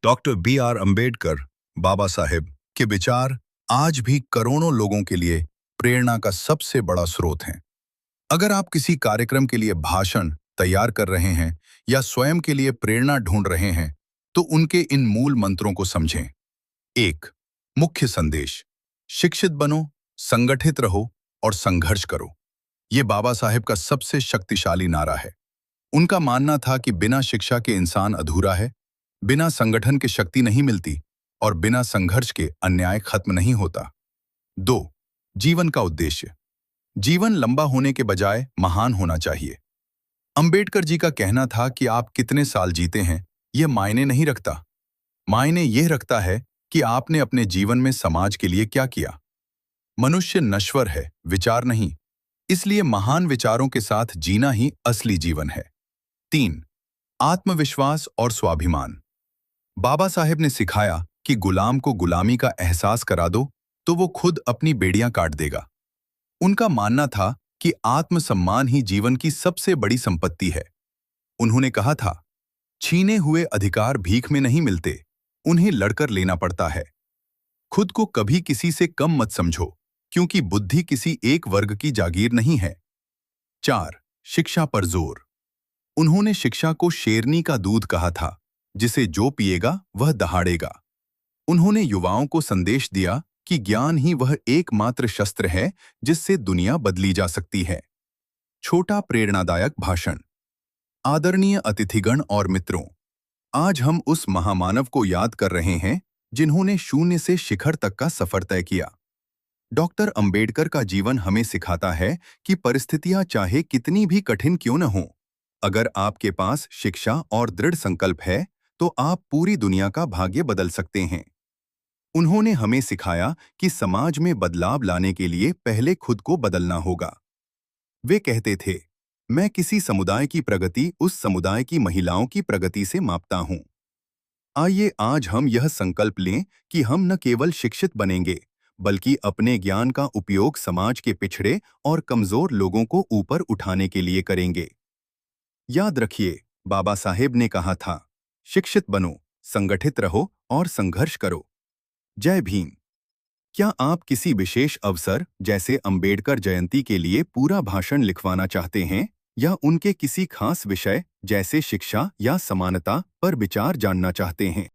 Doctor B.R. Ambedkar Baba Saheb के विचार आज भी करोड़ों लोगों के लिए प्रेरणा का सबसे बड़ा स्रोत हैं। अगर आप किसी कार्यक्रम के लिए भाषण तैयार कर रहे हैं या स्वयं के लिए प्रेरणा ढूंढ रहे हैं, तो उनके इन मूल मंत्रों को समझें। 1. मुख्य संदेश: शिक्षित बनो, संगठित रहो और संघर्ष करो। ये बाबा साहेब का सबसे शक्तिशाली नारा है। उनका मानना था कि बिना शिक्षा के इंसान अधूरा है, बिना संगठन के शक्ति नहीं मिलती और बिना संघर्ष के अन्याय खत्म नहीं होता। 2. जीवन का उद्देश्य: जीवन लंबा होने के बजाय महान होना चाहिए। अंबेडकर जी का कहना था कि आप कितने साल जीते हैं, यह मायने नहीं रखता। मायने यह रखता है कि आपने अपने जीवन में समाज के लिए क्या किया। मनुष्य नश्वर है, विचार नहीं। इसलिए महान विचारों के साथ जीना ही असली जीवन है। 3. आत्मविश्वास और स्वाभिमान: बाबा साहेब ने सिखाया कि गुलाम को गुलामी का एहसास करा दो तो वो खुद अपनी बेड़ियां काट देगा। उनका मानना था कि आत्मसम्मान ही जीवन की सबसे बड़ी संपत्ति है। उन्होंने कहा था, छीने हुए अधिकार भीख में नहीं मिलते, उन्हें लड़कर लेना पड़ता है। खुद को कभी किसी से कम मत समझो, क्योंकि बुद्धि किसी एक वर्ग की जागीर नहीं है। 4. शिक्षा पर जोर: उन्होंने शिक्षा को शेरनी का दूध कहा था, जिसे जो पिएगा वह दहाड़ेगा। उन्होंने युवाओं को संदेश दिया कि ज्ञान ही वह एकमात्र शस्त्र है जिससे दुनिया बदली जा सकती है। छोटा प्रेरणादायक भाषण: आदरणीय अतिथिगण और मित्रों, आज हम उस महामानव को याद कर रहे हैं जिन्होंने शून्य से शिखर तक का सफर तय किया। डॉक्टर अंबेडकर का जीवन हमें सिखाता है कि परिस्थितियां चाहे कितनी भी कठिन क्यों न हों, अगर आपके पास शिक्षा और दृढ़ संकल्प है तो आप पूरी दुनिया का भाग्य बदल सकते हैं। उन्होंने हमें सिखाया कि समाज में बदलाव लाने के लिए पहले खुद को बदलना होगा। वे कहते थे, मैं किसी समुदाय की प्रगति उस समुदाय की महिलाओं की प्रगति से मापता हूं। आइए आज हम यह संकल्प लें कि हम न केवल शिक्षित बनेंगे, बल्कि अपने ज्ञान का उपयोग समाज के पिछड़े और कमजोर लोगों को ऊपर उठाने के लिए करेंगे। याद रखिए, बाबा साहेब ने कहा था, शिक्षित बनो, संगठित रहो और संघर्ष करो। जय भीम। क्या आप किसी विशेष अवसर जैसे अंबेडकर जयंती के लिए पूरा भाषण लिखवाना चाहते हैं या उनके किसी खास विषय जैसे शिक्षा या समानता पर विचार जानना चाहते हैं?